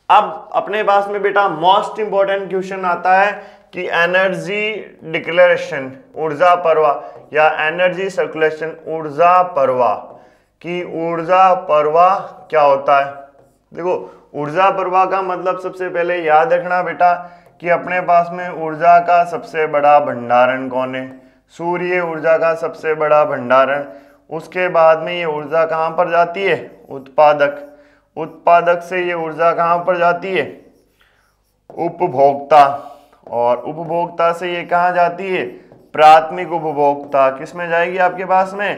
अब अपने पास में बेटा मोस्ट इंपॉर्टेंट क्वेश्चन आता है कि एनर्जी डिक्लेरेशन, ऊर्जा प्रवाह, या एनर्जी सर्कुलेशन, ऊर्जा प्रवाह, कि ऊर्जा प्रवाह क्या होता है। देखो ऊर्जा प्रवाह का मतलब सबसे पहले याद रखना बेटा कि अपने पास में ऊर्जा का सबसे बड़ा भंडारण कौन है, सूर्य ऊर्जा का सबसे बड़ा भंडारण। उसके बाद में ये ऊर्जा कहाँ पर जाती है, उत्पादक, उत्पादक से ये ऊर्जा कहाँ पर जाती है, उपभोक्ता, और उपभोक्ता से ये कहाँ जाती है, प्राथमिक उपभोक्ता। किस में जाएगी आपके पास में,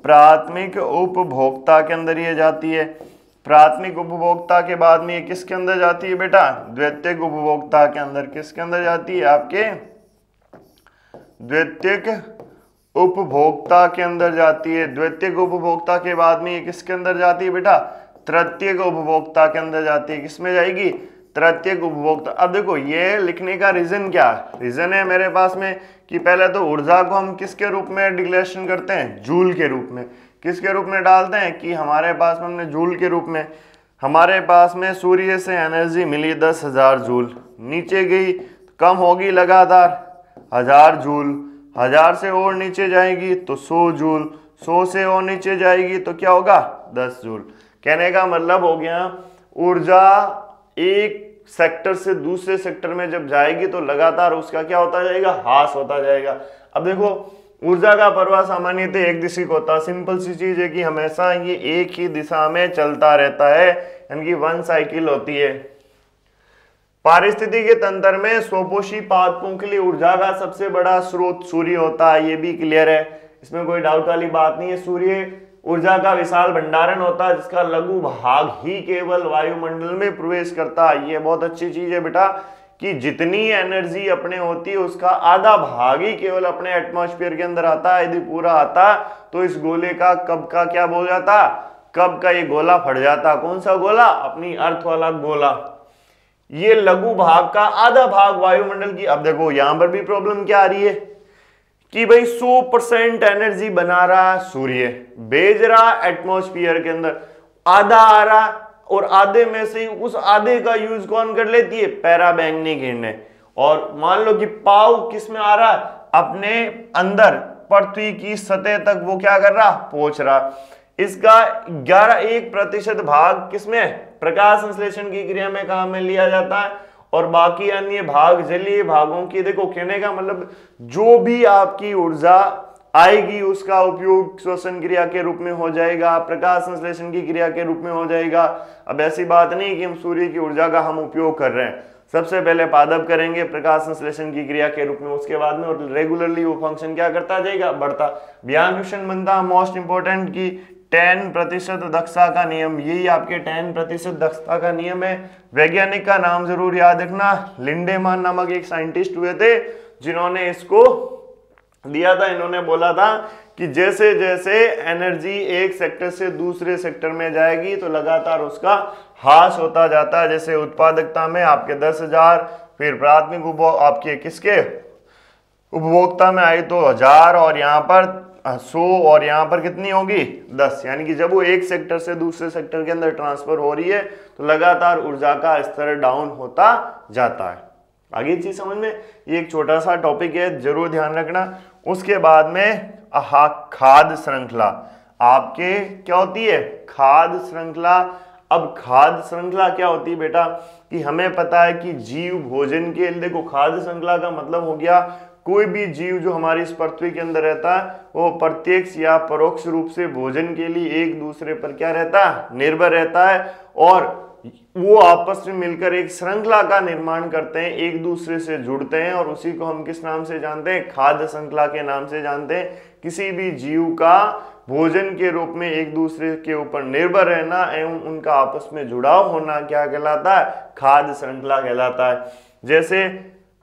प्राथमिक उपभोक्ता के अंदर ये जाती है। प्राथमिक उपभोक्ता के बाद में ये किसके अंदर जाती है बेटा, द्वितीयक उपभोक्ता के अंदर। किसके अंदर जाती है, आपके द्वितीयक उपभोक्ता के अंदर जाती है। द्वितीयक उपभोक्ता के बाद में ये किसके अंदर जाती है बेटा, तृतीयक उपभोक्ता के अंदर जाती है। किसमें जाएगी, तृतीयक उपभोक्ता। अब देखो ये लिखने का रीजन क्या है, रीजन है मेरे पास में कि पहले तो ऊर्जा को हम किसके रूप में डिक्लेरेशन करते हैं, जूल के रूप में। किसके रूप में डालते हैं कि हमारे पास में हमने जूल के रूप में, हमारे पास में सूर्य से एनर्जी मिली 10,000 जूल, नीचे गई कम होगी लगातार 1000 जूल, 1000 से और नीचे जाएगी तो 100 जूल, 100 से और नीचे जाएगी तो क्या होगा, 10 जूल। कहने का मतलब हो गया ऊर्जा एक सेक्टर से दूसरे सेक्टर में जब जाएगी तो लगातार उसका क्या होता जाएगा, ह्रास होता जाएगा। अब देखो ऊर्जा का प्रवाह सामान्यतः एक दिशा का होता है। सिंपल सी चीज है कि हमेशा ये एक ही दिशा में चलता रहता है, यानी कि वन साइकिल होती है। पारिस्थितिकी तंत्र में स्वपोषी पादपों के लिए ऊर्जा का सबसे बड़ा स्रोत सूर्य होता है, ये भी क्लियर है, इसमें कोई डाउट वाली बात नहीं है। सूर्य ऊर्जा का विशाल भंडारण होता है जिसका लघु भाग ही केवल वायुमंडल में प्रवेश करता है। ये बहुत अच्छी चीज है बेटा कि जितनी एनर्जी अपने होती है उसका आधा भाग ही केवल अपने एटमॉस्फेयर के अंदर आता है। यदि पूरा आता तो इस गोले का कब का क्या बोल जाता, कब का ये गोला फट जाता। कौन सा गोला, अपनी अर्थ वाला गोला। ये लघु भाग का आधा भाग वायुमंडल की। अब देखो यहां पर भी प्रॉब्लम क्या आ रही है कि भाई 100% एनर्जी बना रहा सूर्य, भेज रहा एटमॉस्फेयर के अंदर, आधा आ रहा, और आधे में से उस आधे का यूज कौन कर लेती है, पराबैंगनी किरणें। और मान लो कि पाव किस में आ रहा, अपने अंदर पृथ्वी की सतह तक वो क्या कर रहा, पहुंच रहा। इसका 11% भाग किसमें, प्रकाश संश्लेषण की क्रिया में काम में लिया जाता है, और बाकी अन्य भाग जलीय भागों की। देखो कहने का मतलब जो भी आपकी ऊर्जा आएगी उसका उपयोग श्वसन क्रिया के रूप में हो जाएगा, प्रकाश संश्लेषण की क्रिया के रूप में हो जाएगा। अब ऐसी बात नहीं कि हम सूर्य की ऊर्जा का हम उपयोग कर रहे हैं, सबसे पहले पादप करेंगे प्रकाश संश्लेषण की क्रिया के रूप में, उसके बाद में और रेगुलरली वो फंक्शन क्या करता जाएगा, बढ़ता। व्यान क्वेश्चन बनता मोस्ट इंपोर्टेंट की 10% दक्षता का नियम, यही आपके 10% दक्षता का नियम है। वैज्ञानिक का नाम जरूर याद रखना, लिंडेमान नामक एक साइंटिस्ट हुए थे जिन्होंने इसको दिया था। इन्होंने बोला था कि जैसे जैसे एनर्जी एक सेक्टर से दूसरे सेक्टर में जाएगी तो लगातार उसका ह्रास होता जाता है। जैसे उत्पादकता में आपके 10,000, फिर प्राथमिक आपके किसके उपभोक्ता में आई तो 1000, और यहाँ पर 100, और यहाँ पर कितनी होगी 10। यानी कि जब वो एक सेक्टर से दूसरे सेक्टर के अंदर ट्रांसफर हो रही है तो लगातार ऊर्जा का स्तर डाउन होता जाता है। आगे चीज समझ में, ये एक छोटा सा टॉपिक है, जरूर ध्यान रखना। उसके बाद में खाद्य श्रृंखला आपके क्या होती है, खाद्य श्रृंखला। अब खाद्य श्रृंखला क्या होती है बेटा कि हमें पता है कि जीव भोजन के लिए, देखो खाद्य श्रृंखला का मतलब हो गया कोई भी जीव जो हमारी इस पृथ्वी के अंदर रहता है वो प्रत्यक्ष या परोक्ष रूप से भोजन के लिए एक दूसरे पर क्या रहता है, निर्भर रहता है, और वो आपस में मिलकर एक श्रृंखला का निर्माण करते हैं, एक दूसरे से जुड़ते हैं, और उसी को हम किस नाम से जानते हैं, खाद्य श्रृंखला के नाम से जानते हैं। किसी भी जीव का भोजन के रूप में एक दूसरे के ऊपर निर्भर रहना एवं उनका आपस में जुड़ाव होना क्या कहलाता है, खाद्य श्रृंखला कहलाता है। जैसे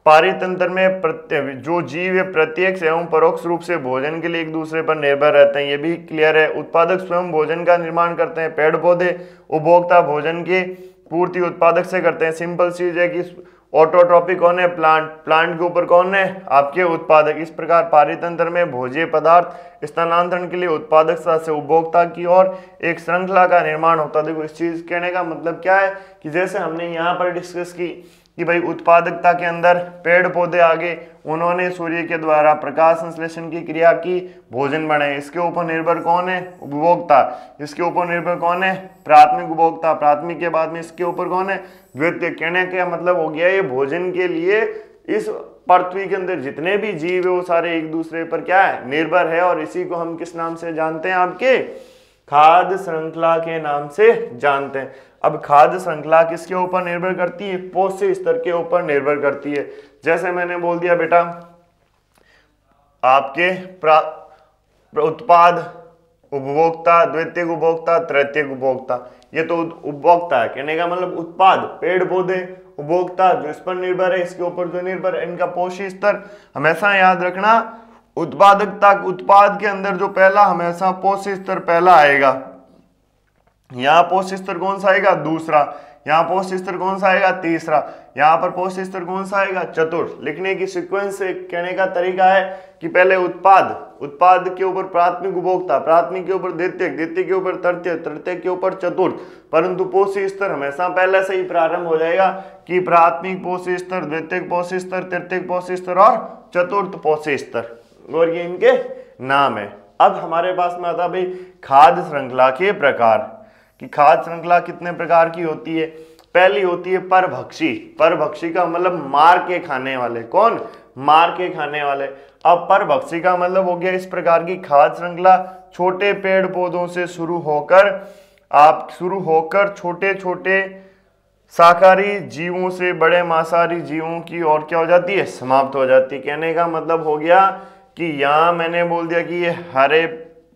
पारितंत्र में जो जीव है प्रत्यक्ष एवं परोक्ष रूप से भोजन के लिए एक दूसरे पर निर्भर रहते हैं, ये भी क्लियर है। उत्पादक स्वयं भोजन का निर्माण करते हैं, पेड़ पौधे उपभोक्ता भोजन के पूर्ति उत्पादक से करते हैं। सिंपल चीज है कि ऑटोट्रॉपिक कौन है, प्लांट, प्लांट के ऊपर कौन है, आपके उत्पादक। इस प्रकार पारितंत्र में भोज्य पदार्थ स्थानांतरण के लिए उत्पादकता से उपभोक्ता की ओर एक श्रृंखला का निर्माण होता है। देखो इस चीज कहने का मतलब क्या है कि जैसे हमने यहाँ पर डिस्कस की कि भाई उत्पादकता के अंदर पेड़ पौधे आगे, उन्होंने सूर्य के द्वारा प्रकाश संश्लेषण की क्रिया की, भोजन बनाए। इसके ऊपर निर्भर कौन है, उपभोक्ता। इसके ऊपर निर्भर कौन है, प्राथमिक उपभोक्ता। प्राथमिक के बाद में इसके ऊपर कौन है, द्वितीय। कहने का मतलब हो गया ये भोजन के लिए इस पृथ्वी के अंदर जितने भी जीव है वो सारे एक दूसरे पर क्या है, निर्भर है। और इसी को हम किस नाम से जानते हैं, आपके खाद्य श्रृंखला के नाम से जानते हैं। अब खाद्य श्रृंखला किसके ऊपर निर्भर करती है, पोषक स्तर के ऊपर निर्भर करती है। जैसे मैंने बोल दिया बेटा, आपके उत्पाद, उपभोक्ता, द्वितीयक उपभोक्ता, तृतीयक उपभोक्ता। ये तो उपभोक्ता है, कहने का मतलब उत्पाद, पेड़ पौधे, उपभोक्ता जो इस पर निर्भर है, इसके ऊपर जो निर्भर है, इनका पोषक स्तर। हमेशा याद रखना, उत्पादकता, उत्पाद के अंदर जो पहला हमेशा पोषक स्तर पहला आएगा। यहाँ पोषक स्तर कौन सा आएगा, दूसरा। यहाँ पोषक स्तर कौन सा आएगा, तीसरा। यहाँ पर पोषक स्तर कौन सा आएगा, चतुर्थ। लिखने की सीक्वेंस से कहने का तरीका है कि पहले उत्पाद, उत्पाद के ऊपर प्राथमिक उपभोक्ता, प्राथमिक के ऊपर द्वितीयक, द्वितीय के ऊपर तृतीय, तृतीय के ऊपर चतुर्थ। परंतु पोषक स्तर हमेशा पहले से ही प्रारंभ हो जाएगा कि प्राथमिक पोषक स्तर, द्वितीयक पोषक स्तर, तृतीयक पोषक स्तर और चतुर्थ पोषक स्तर, और ये इनके नाम है। अब हमारे पास में आता भाई खाद्य श्रृंखला के प्रकार, कि खाद्य श्रृंखला कितने प्रकार की होती है। पहली होती है परभक्षी। परभक्षी का मतलब मार के खाने वाले। कौन, मार के खाने वाले। अब परभक्षी का मतलब हो गया इस प्रकार की खाद्य श्रृंखला छोटे पेड़ पौधों से शुरू होकर छोटे छोटे शाकाहारी जीवों से बड़े मांसाहारी जीवों की ओर क्या हो जाती है, समाप्त हो जाती है। कहने का मतलब हो गया कि यहाँ मैंने बोल दिया कि ये हरे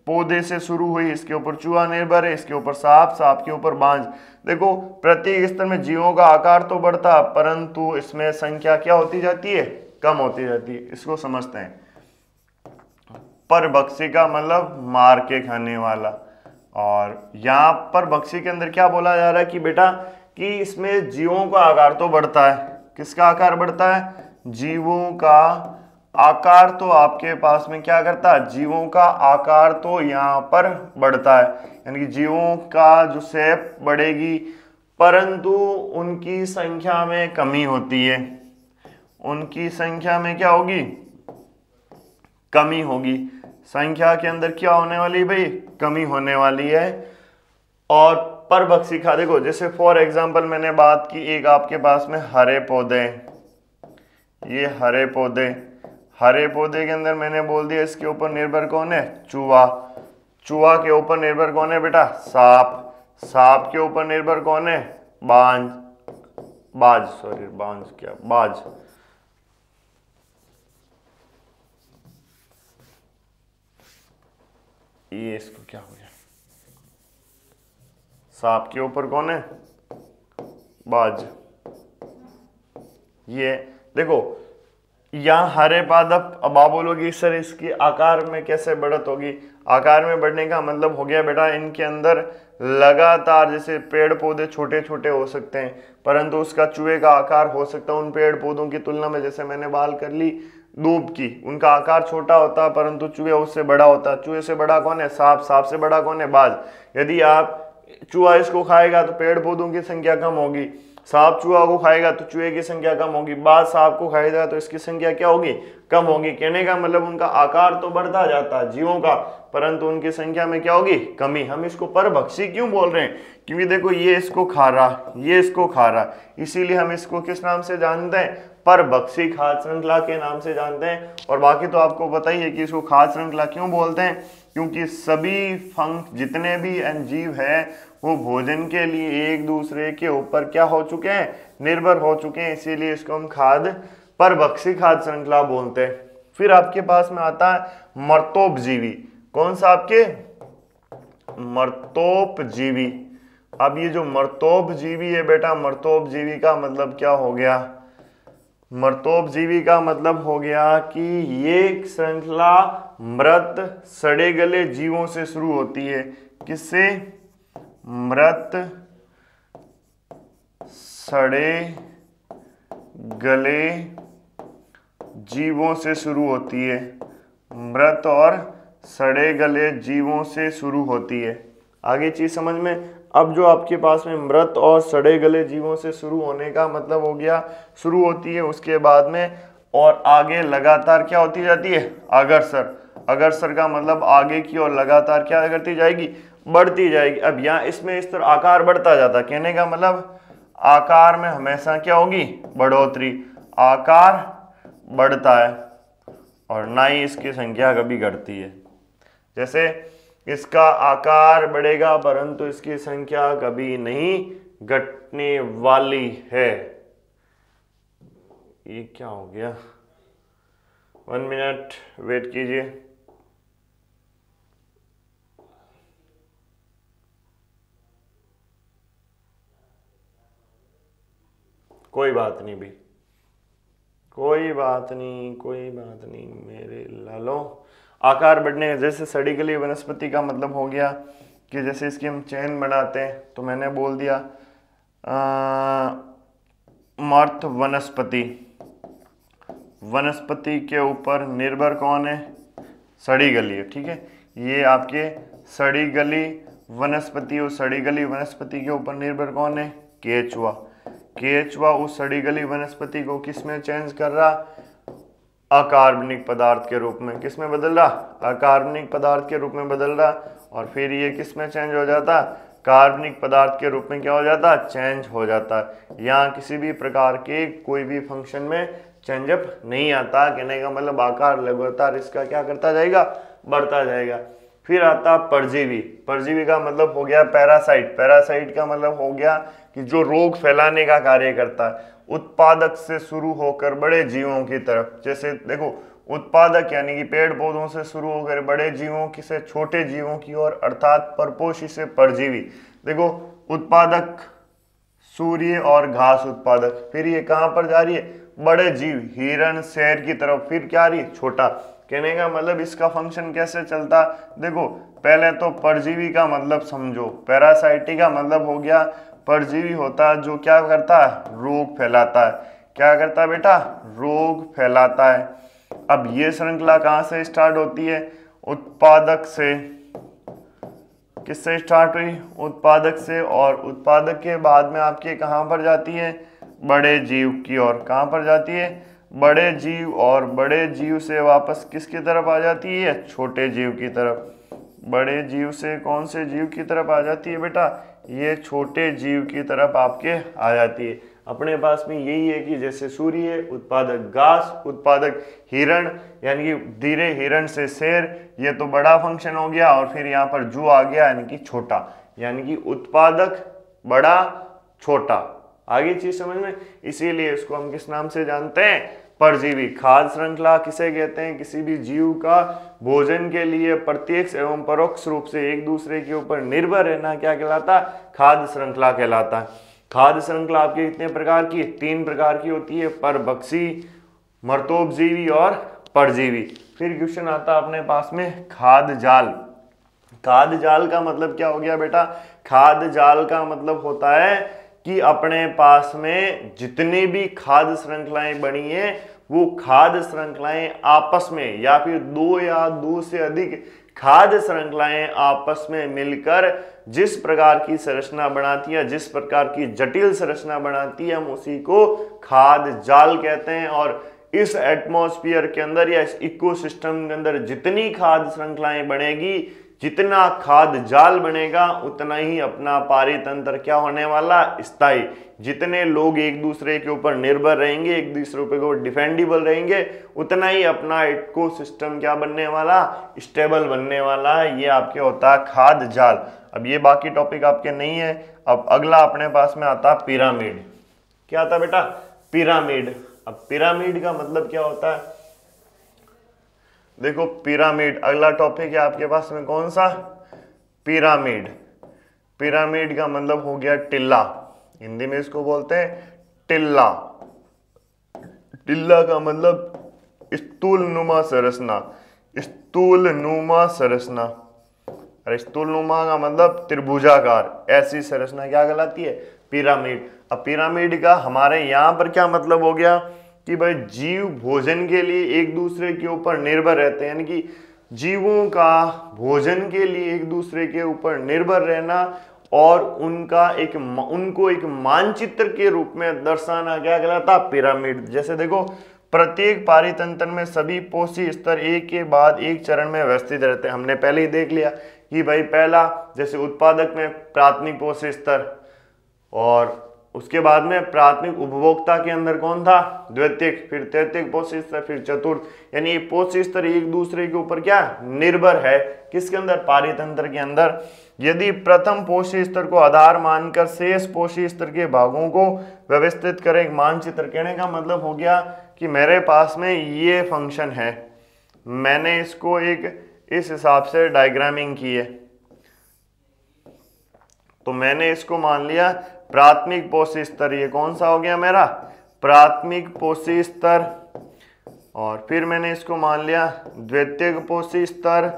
पौधे से शुरू हुई, इसके ऊपर चूहा निर्भर है, इसके ऊपर सांप, सांप के ऊपर बांझ। देखो प्रत्येक स्तर में जीवों का आकार तो बढ़ता, परंतु इसमें संख्या क्या होती जाती है, कम होती जाती है। इसको समझते हैं। परभक्षी का मतलब मार के खाने वाला। और यहाँ पर भक्षी के अंदर क्या बोला जा रहा है कि बेटा कि इसमें जीवों का आकार तो बढ़ता है। किसका आकार बढ़ता है, जीवों का आकार तो आपके पास में क्या करता है, जीवों का आकार तो यहाँ पर बढ़ता है, यानी कि जीवों का जो शेप बढ़ेगी, परंतु उनकी संख्या में कमी होती है। उनकी संख्या में क्या होगी, कमी होगी। संख्या के अंदर क्या होने वाली भाई, कमी होने वाली है। और परभक्षी खा, देखो जैसे फॉर एग्जांपल मैंने बात की, एक आपके पास में हरे पौधे, ये हरे पौधे, हरे पौधे के अंदर मैंने बोल दिया इसके ऊपर निर्भर कौन है, चूहा। चूहा के ऊपर निर्भर कौन है बेटा, सांप। सांप के ऊपर निर्भर कौन है, बाज। ये इसको क्या हो गया, सांप के ऊपर कौन है, बाज। ये देखो यहाँ हरे पादप। अब आप बोलोगे सर इसकी आकार में कैसे बढ़त होगी। आकार में बढ़ने का मतलब हो गया बेटा इनके अंदर लगातार, जैसे पेड़ पौधे छोटे छोटे हो सकते हैं, परंतु उसका चूहे का आकार हो सकता है उन पेड़ पौधों की तुलना में। जैसे मैंने बात कर ली दूब की, उनका आकार छोटा होता है परंतु चूहे उससे बड़ा होता है। चूहे से बड़ा कौन है, सांप। सांप से बड़ा कौन है, बाज। यदि आप चूहा इसको खाएगा तो पेड़ पौधों की संख्या कम होगी, सांप चूहा को खाएगा तो चूहे की संख्या कम होगी, बाज सांप को खाएगा तो इसकी संख्या क्या होगी, कम होगी। कहने का मतलब उनका आकार तो बढ़ता जाता है जीवों का, परंतु उनकी संख्या में क्या होगी, कमी। हम इसको परभक्षी क्यों बोल रहे हैं, क्योंकि देखो ये इसको खा रहा, ये इसको खा रहा, इसीलिए हम इसको किस नाम से जानते हैं, परभक्षी खाद्य श्रृंखला के नाम से जानते हैं। और बाकी तो आपको पता ही है कि इसको खाद्य श्रृंखला क्यों बोलते हैं, क्योंकि सभी जितने भी जीव है वो भोजन के लिए एक दूसरे के ऊपर क्या हो चुके हैं, निर्भर हो चुके हैं, इसीलिए इसको हम परभक्षी खाद्य श्रृंखला बोलते हैं। फिर आपके पास में आता है मर्तोपजीवी। कौन सा, आपके मर्तोपजीवी। अब ये जो मर्तोपजीवी है बेटा, मर्तोपजीवी का मतलब क्या हो गया, मर्तोपजीवी का मतलब हो गया कि ये श्रृंखला मृत सड़े गले जीवों से शुरू होती है। किससे, मृत सड़े गले जीवों से शुरू होती है। मृत और सड़े गले जीवों से शुरू होती है। आगे चीज समझ में। अब जो आपके पास में मृत और सड़े गले जीवों से शुरू होने का मतलब हो गया, शुरू होती है, उसके बाद में और आगे लगातार क्या होती जाती है, अग्रसर। अग्रसर का मतलब आगे की और लगातार क्या करती जाएगी, बढ़ती जाएगी। अब यहाँ इसमें इस तरह आकार बढ़ता जाता, कहने का मतलब आकार में हमेशा क्या होगी, बढ़ोतरी, आकार बढ़ता है और ना ही इसकी संख्या कभी घटती है। जैसे इसका आकार बढ़ेगा परंतु इसकी संख्या कभी नहीं घटने वाली है। ये क्या हो गया, 1 मिनट वेट कीजिए। कोई बात नहीं भाई, कोई बात नहीं, कोई बात नहीं मेरे लालो। आकार बढ़ने, जैसे सड़ी गली वनस्पति का मतलब हो गया कि जैसे इसकी हम चेन बनाते हैं, तो मैंने बोल दिया मर्त वनस्पति, वनस्पति के ऊपर निर्भर कौन है, सड़ी गली है, ठीक है। ये आपके सड़ी गली वनस्पति, उस सड़ी गली वनस्पति के ऊपर निर्भर कौन है, केचुआ। केचुआ उस सड़ी गली वनस्पति को किस में चेंज कर रहा, अकार्बनिक पदार्थ के रूप में। किस में बदल रहा, अकार्बनिक पदार्थ के रूप में बदल रहा। और फिर ये किस में चेंज हो जाता, कार्बनिक पदार्थ के रूप में क्या हो जाता, चेंज हो जाता है। यहाँ किसी भी प्रकार के कोई भी फंक्शन में चेंजअप नहीं आता। कहने का मतलब आकार लगातार इसका क्या करता जाएगा, बढ़ता जाएगा। फिर आता परजीवी। परजीवी का मतलब हो गया पैरासाइट। पैरासाइट का मतलब हो गया कि जो रोग फैलाने का कार्य करता है, उत्पादक से शुरू होकर बड़े जीवों की तरफ। जैसे देखो, उत्पादक यानी कि पेड़ पौधों से शुरू होकर बड़े जीवों की से छोटे जीवों की ओर, अर्थात परपोषी से परजीवी। देखो, उत्पादक सूर्य और घास उत्पादक, फिर ये कहां पर जा रही है, बड़े जीव हिरण शेर की तरफ, फिर क्या आ रही है, छोटा। कहने का मतलब इसका फंक्शन कैसे चलता, देखो पहले तो परजीवी का मतलब समझो। पैरासाइटी का मतलब हो गया परजीवी होता है जो क्या करता है, रोग फैलाता है। क्या करता है बेटा, रोग फैलाता है। अब ये श्रृंखला कहां से स्टार्ट होती है, उत्पादक से। किससे स्टार्ट हुई, उत्पादक से, और उत्पादक के बाद में आपके कहां पर जाती है, बड़े जीव की ओर। कहां पर जाती है, बड़े जीव, और बड़े जीव से वापस किसकी तरफ आ जाती है, छोटे जीव की तरफ। बड़े जीव से कौन से जीव की तरफ आ जाती है बेटा, ये छोटे जीव की तरफ आपके आ जाती है। अपने पास में यही है कि जैसे सूर्य, उत्पादक घास, उत्पादक हिरण, यानी कि धीरे हिरण से शेर, ये तो बड़ा फंक्शन हो गया। और फिर यहाँ पर जो आ गया यानी कि छोटा, यानी कि उत्पादक बड़ा छोटा। आगे चीज समझ में, इसीलिए इसको हम किस नाम से जानते हैं, परजीवी। खाद्य श्रृंखला किसे कहते हैं, किसी भी जीव का भोजन के लिए प्रत्यक्ष एवं परोक्ष रूप से एक दूसरे के ऊपर निर्भर रहना क्या कहलाता, खाद्य श्रृंखला कहलाता है। खाद्य श्रृंखला आपके कितने प्रकार की, 3 प्रकार की होती है, परभक्षी, मर्तोपजीवी और परजीवी। फिर क्वेश्चन आता है अपने पास में खाद्य जाल। खाद्य जाल का मतलब क्या हो गया बेटा, खाद्य जाल का मतलब होता है कि अपने पास में जितनी भी खाद्य श्रृंखलाएं बनी हैं, वो खाद्य श्रृंखलाएं आपस में, या फिर 2 या 2 से अधिक खाद्य श्रृंखलाएं आपस में मिलकर जिस प्रकार की संरचना बनाती है, जिस प्रकार की जटिल संरचना बनाती है, हम उसी को खाद्य जाल कहते हैं। और इस एटमॉस्फेयर के अंदर या इस इकोसिस्टम के अंदर जितनी खाद्य श्रृंखलाएं बनेगी, जितना खाद्य जाल बनेगा, उतना ही अपना पारितंत्र क्या होने वाला, स्थायी। जितने लोग एक दूसरे के ऊपर निर्भर रहेंगे, एक दूसरे के ऊपर डिफेंडेबल रहेंगे, उतना ही अपना इकोसिस्टम क्या बनने वाला, स्टेबल बनने वाला है। ये आपके होता है खाद्य जाल। अब ये बाकी टॉपिक आपके नहीं है। अब अगला अपने पास में आता है पिरामिड। क्या आता है बेटा, पिरामिड। अब पिरामिड का मतलब क्या होता है, देखो पिरामिड अगला टॉपिक है आपके पास में, कौन सा, पिरामिड। पिरामिड का मतलब हो गया टिल्ला, हिंदी में इसको बोलते हैं टिल्ला। टिल्ला का मतलब स्थूल नुमा संरचना, स्थूल नुमा संरचना। अरे स्थूल नुमा का मतलब त्रिभुजाकार, ऐसी संरचना क्या कहलाती है, पिरामिड। अब पिरामिड का हमारे यहाँ पर क्या मतलब हो गया कि भाई जीव भोजन के लिए एक दूसरे के ऊपर निर्भर रहते हैं, यानी कि जीवों का भोजन के लिए एक दूसरे के ऊपर निर्भर रहना और उनको एक मानचित्र के रूप में दर्शाना क्या कहलाता? पिरामिड। जैसे देखो प्रत्येक पारितंत्र में सभी पोषी स्तर एक के बाद एक चरण में व्यवस्थित रहते हैं। हमने पहले ही देख लिया कि भाई पहला जैसे उत्पादक में प्राथमिक पोषी स्तर, और उसके बाद में प्राथमिक उपभोक्ता के अंदर कौन था? द्वितीयक, फिर तृतीयक पोषी स्तर, फिर चतुर्थ, यानी ये पोषी स्तर एक दूसरे के ऊपर क्या निर्भर है? किसके अंदर? पारितंत्र के अंदर। यदि प्रथम पोषी स्तर को आधार मानकर शेष पोषी स्तर के भागों को व्यवस्थित करें मानचित्र, कहने का मतलब हो गया कि मेरे पास में ये फंक्शन है, मैंने इसको एक इस हिसाब से डायग्रामिंग की है, तो मैंने इसको मान लिया प्राथमिक पोषी स्तर। ये कौन सा हो गया मेरा? प्राथमिक पोषी स्तर। और फिर मैंने इसको मान लिया द्वितीयक पोषी स्तर।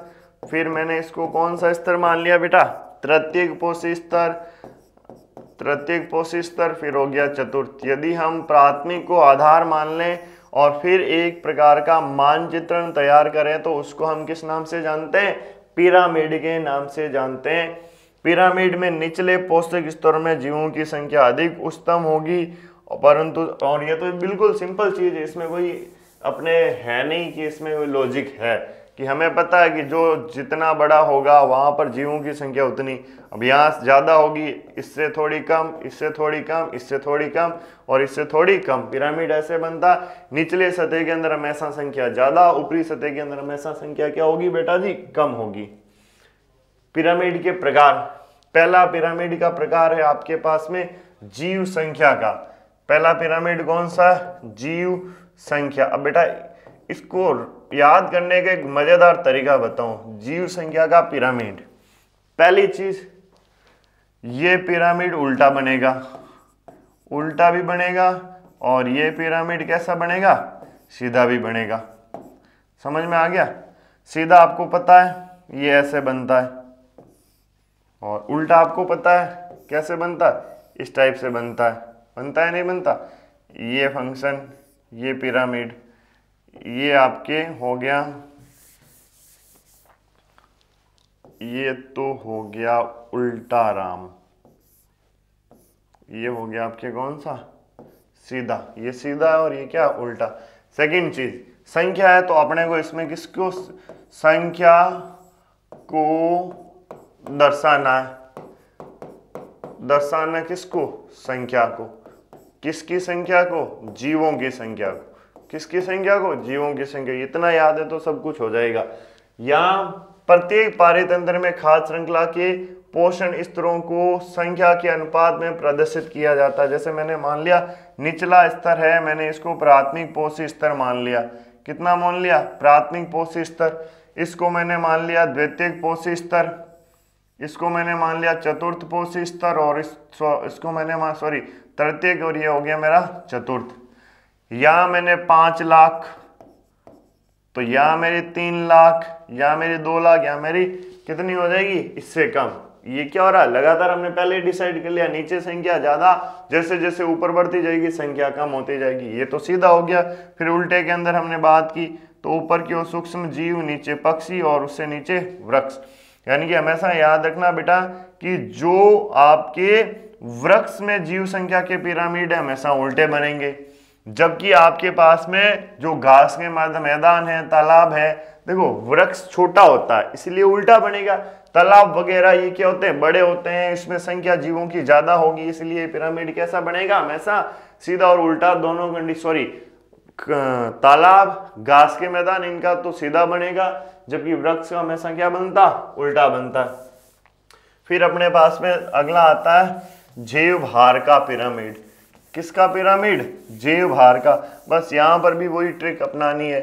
फिर मैंने इसको कौन सा स्तर मान लिया बेटा? तृतीयक पोषी स्तर। तृतीयक पोषी स्तर फिर हो गया चतुर्थ। यदि हम प्राथमिक को आधार मान लें और फिर एक प्रकार का मानचित्रण तैयार करें तो उसको हम किस नाम से जानते हैं? पिरामिड के नाम से जानते हैं। पिरामिड में निचले पोषक स्तरों में जीवों की संख्या अधिक उच्चतम होगी, परंतु और ये तो बिल्कुल सिंपल चीज है, इसमें कोई अपने है नहीं कि इसमें कोई लॉजिक है, कि हमें पता है कि जो जितना बड़ा होगा वहां पर जीवों की संख्या उतनी, अब यहाँ ज्यादा होगी, इससे थोड़ी कम, इससे थोड़ी कम, इससे थोड़ी कम और इससे थोड़ी कम। पिरामिड ऐसे बनता, निचले सतह के अंदर हमेशा संख्या ज्यादा, ऊपरी सतह के अंदर हमेशा संख्या क्या होगी बेटा जी? कम होगी। पिरामिड के प्रकार, पहला पिरामिड का प्रकार है आपके पास में जीव संख्या का। पहला पिरामिड कौन सा? जीव संख्या। अब बेटा इसको याद करने का एक मजेदार तरीका बताऊं, जीव संख्या का पिरामिड। पहली चीज, ये पिरामिड उल्टा बनेगा, उल्टा भी बनेगा, और ये पिरामिड कैसा बनेगा? सीधा भी बनेगा। समझ में आ गया? सीधा आपको पता है ये ऐसे बनता है, और उल्टा आपको पता है कैसे बनता है? इस टाइप से बनता है। बनता है नहीं बनता? ये फंक्शन, ये पिरामिड, ये आपके हो गया, ये तो हो गया उल्टा राम, ये हो गया आपके कौन सा? सीधा। ये सीधा है और ये क्या? उल्टा। सेकंड चीज, संख्या है तो अपने को इसमें किसको? संख्या को दर्शाना है। दर्शाना किसको? संख्या को। किसकी संख्या को? जीवों की संख्या को। किसकी संख्या को? जीवों की संख्या। इतना याद है तो सब कुछ हो जाएगा। यहाँ प्रत्येक पारितंत्र में खाद्य श्रृंखला के पोषण स्तरों को संख्या के अनुपात में प्रदर्शित किया जाता है। जैसे मैंने मान लिया निचला स्तर है, मैंने इसको प्राथमिक पोषी स्तर मान लिया। कितना मान लिया? प्राथमिक पोषी स्तर। इसको मैंने मान लिया द्वितीयक पोषी स्तर, इसको मैंने मान लिया चतुर्थ पोषी स्तर, और इसको मैंने तृतीयक, और ये हो गया मेरा चतुर्थ। यहाँ मैंने 5 लाख, तो यहाँ मेरी 3 लाख, यहाँ मेरी 2 लाख, यहाँ मेरी कितनी हो जाएगी? इससे कम। ये क्या हो रहा है? लगातार हमने पहले डिसाइड कर लिया, नीचे संख्या ज्यादा, जैसे जैसे ऊपर बढ़ती जाएगी संख्या कम होती जाएगी। ये तो सीधा हो गया। फिर उल्टे के अंदर हमने बात की तो ऊपर की ओर सूक्ष्म जीव, नीचे पक्षी और उससे नीचे वृक्ष। यानी कि हमेशा याद रखना बेटा कि जो आपके वृक्ष में जीव संख्या के पिरामिड है हमेशा उल्टे बनेंगे, जबकि आपके पास में जो घास के मैदान है, तालाब है, देखो वृक्ष छोटा होता है इसलिए उल्टा बनेगा। तालाब वगैरह ये क्या होते हैं? बड़े होते हैं, इसमें संख्या जीवों की ज्यादा होगी, इसलिए पिरामिड कैसा बनेगा? हमेशा सीधा और उल्टा दोनों तालाब, घास के मैदान, इनका तो सीधा बनेगा, जबकि वृक्ष का हमेशा क्या बनता? उल्टा बनता। फिर अपने पास में अगला आता है जीव भार का पिरामिड। किसका पिरामिड? जीव भार का। बस यहाँ पर भी वही ट्रिक अपनानी है